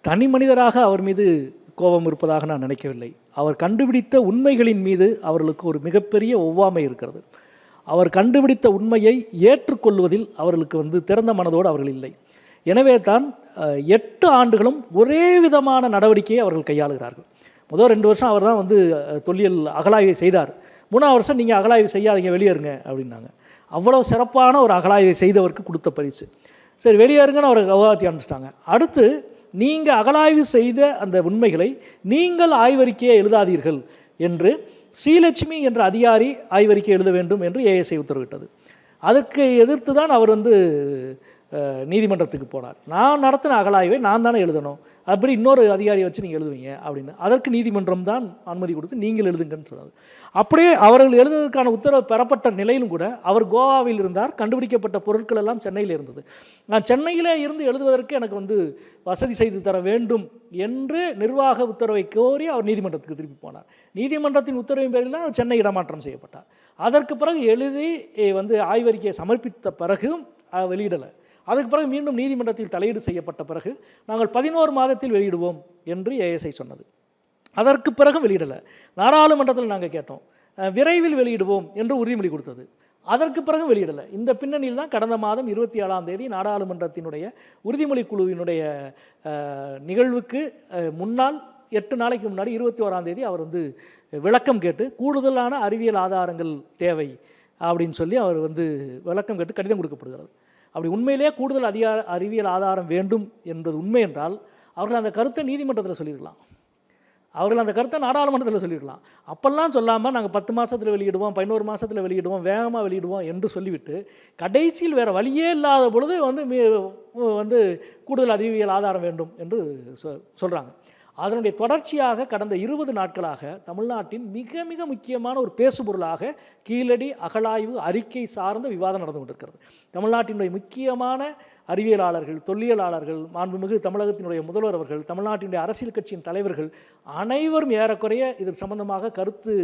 தனி மனிதராக அவர் மீது கோபம் இருப்பதாக நான் நினைக்கவில்லை. அவர் கண்டுபிடித்த உண்மைகளின் மீது அவர்களுக்கு ஒரு மிகப்பெரிய ஒவ்வாமை இருக்கிறது. அவர் கண்டுபிடித்த உண்மையை ஏற்றுக்கொள்வதில் அவர்களுக்கு திறந்த மனதோடு அவர்கள் இல்லை. எனவே தான் 8 ஆண்டுகளும் ஒரே விதமான நடவடிக்கையை அவர்கள் கையாளுகிறார்கள். முதல் 2 வருஷம் அவர் தான் தொல்லியல் அகழாய்வை செய்தார். 3ஆவது வருஷம் நீங்கள் அகழாய்வு செய்யாதீங்க, வெளியேறுங்க அப்படின்னாங்க. அவ்வளோ சிறப்பான ஒரு அகழாய்வை செய்தவருக்கு கொடுத்த பரிசு. சரி, வெளியேறுங்கன்னு அவரை விவாதத்தை ஆரம்பிச்சிட்டாங்க. அடுத்து, நீங்கள் அகழாய்வு செய்த அந்த உண்மைகளை நீங்கள் ஆய்வறிக்கையை எழுதாதீர்கள் என்று ஸ்ரீலட்சுமி என்ற அதிகாரி ஆய்வறிக்கை எழுத வேண்டும் என்று ஏஎஸ்ஐ உத்தரவிட்டது. அதற்கு எதிர்த்து தான் அவர் நீதிமன்றத்துக்கு போனார். நான் நடத்தின அகழாய்வை நான் தானே எழுதணும், அப்படி இன்னொரு அதிகாரியை வச்சு நீங்கள் எழுதுவீங்க அப்படின்னு. அதற்கு நீதிமன்றம் தான் அனுமதி கொடுத்து நீங்கள் எழுதுங்கன்னு சொன்னார். அப்படியே அவர்கள் எழுதுவதற்கான உத்தரவு பெறப்பட்ட நிலையிலும் கூட அவர் கோவாவில் இருந்தார். கண்டுபிடிக்கப்பட்ட பொருட்கள் எல்லாம் சென்னையில் இருந்தது. நான் சென்னையிலே இருந்து எழுதுவதற்கு எனக்கு வசதி செய்து தர வேண்டும் என்று நிர்வாக உத்தரவை கோரி அவர் நீதிமன்றத்துக்கு திருப்பி போனார். நீதிமன்றத்தின் உத்தரவின் பேரில் தான் சென்னை இடமாற்றம் செய்யப்பட்டார். அதற்கு பிறகு எழுதி ஆய்வறிக்கையை சமர்ப்பித்த பிறகும் வெளியிடலை. அதுக்கு பிறகு மீண்டும் நீதிமன்றத்தில் தலையீடு செய்யப்பட்ட பிறகு நாங்கள் 11 மாதத்தில் வெளியிடுவோம் என்று ஏஎஸ்ஐ சொன்னது. அதற்கு பிறகு வெளியிடலை. நாடாளுமன்றத்தில் நாங்கள் கேட்டோம், விரைவில் வெளியிடுவோம் என்று உறுதிமொழி கொடுத்தது. அதற்கு பிறகு வெளியிடலை. இந்த பின்னணியில் தான் கடந்த மாதம் 27ஆம் தேதி நாடாளுமன்றத்தினுடைய உறுதிமொழி குழுவினுடைய நிகழ்வுக்கு முன்னால் 8 நாளைக்கு முன்னாடி 21ஆம் தேதி அவர் விளக்கம் கேட்டு கூடுதலான அறிவியல் ஆதாரங்கள் தேவை அப்படின்னு சொல்லி அவர் விளக்கம் கேட்டு கடிதம் கொடுக்கப்படுகிறது. அப்படி உண்மையிலேயே கூடுதல் அறிவியல் ஆதாரம் வேண்டும் என்பது உண்மை என்றால் அவர்கள் அந்த கருத்தை நீதிமன்றத்தில் சொல்லியிருக்கலாம், அவர்கள் அந்த கருத்தை நாடாளுமன்றத்தில் சொல்லியிருக்கலாம். அப்பெல்லாம் சொல்லாமல் நாங்கள் 10 மாதத்தில் வெளியிடுவோம், 11 மாதத்தில் வெளியிடுவோம், வேகமாக வெளியிடுவோம் என்று சொல்லிவிட்டு கடைசியில் வேறு வழியே இல்லாத பொழுது கூடுதல் அறிவியல் ஆதாரம் வேண்டும் என்று சொல்கிறாங்க. அதனுடைய தொடர்ச்சியாக கடந்த 20 நாட்களாக தமிழ்நாட்டின் மிக மிக முக்கியமான ஒரு பேசுபொருளாக கீழடி அகழாய்வு அறிக்கை சார்ந்த விவாதம் நடந்து கொண்டிருக்கிறது. தமிழ்நாட்டினுடைய முக்கியமான அறிவியலாளர்கள், தொல்லியலாளர்கள், மாண்புமிகு தமிழகத்தினுடைய முதல்வர் அவர்கள், தமிழ்நாட்டினுடைய அரசியல் கட்சியின் தலைவர்கள் அனைவரும் ஏறக்குறைய இது சம்பந்தமாக கருத்து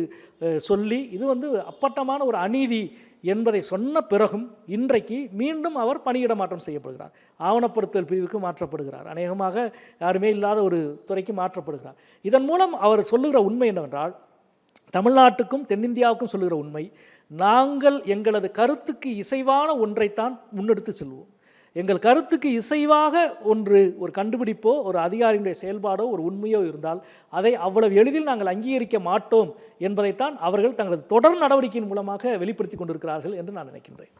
சொல்லி இது அப்பட்டமான ஒரு அநீதி என்பதை சொன்ன பிறகும் இன்றைக்கு மீண்டும் அவர் பணியிட மாற்றம் செய்யப்படுகிறார். ஆவணப்படுத்தல் பிரிவுக்கு மாற்றப்படுகிறார். அநேகமாக யாருமே இல்லாத ஒரு துறைக்கு மாற்றப்படுகிறார். இதன் மூலம் அவர் சொல்லுகிற உண்மை என்னவென்றால், தமிழ்நாட்டுக்கும் தென்னிந்தியாவுக்கும் சொல்லுகிற உண்மை, நாங்கள் எங்களது கருத்துக்கு இசைவான ஒன்றைத்தான் முன்னெடுத்து செல்வோம். எங்கள் கருத்துக்கு இசைவாக ஒரு கண்டுபிடிப்போ, ஒரு அதிகாரியுடைய செயல்பாடோ, ஒரு உண்மையோ இருந்தால் அதை அவ்வளவு எளிதில் நாங்கள் அங்கீகரிக்க மாட்டோம் என்பதைத்தான் அவர்கள் தங்களது தொடர் நடவடிக்கையின் மூலமாக வெளிப்படுத்தி கொண்டிருக்கிறார்கள் என்று நான் நினைக்கின்றேன்.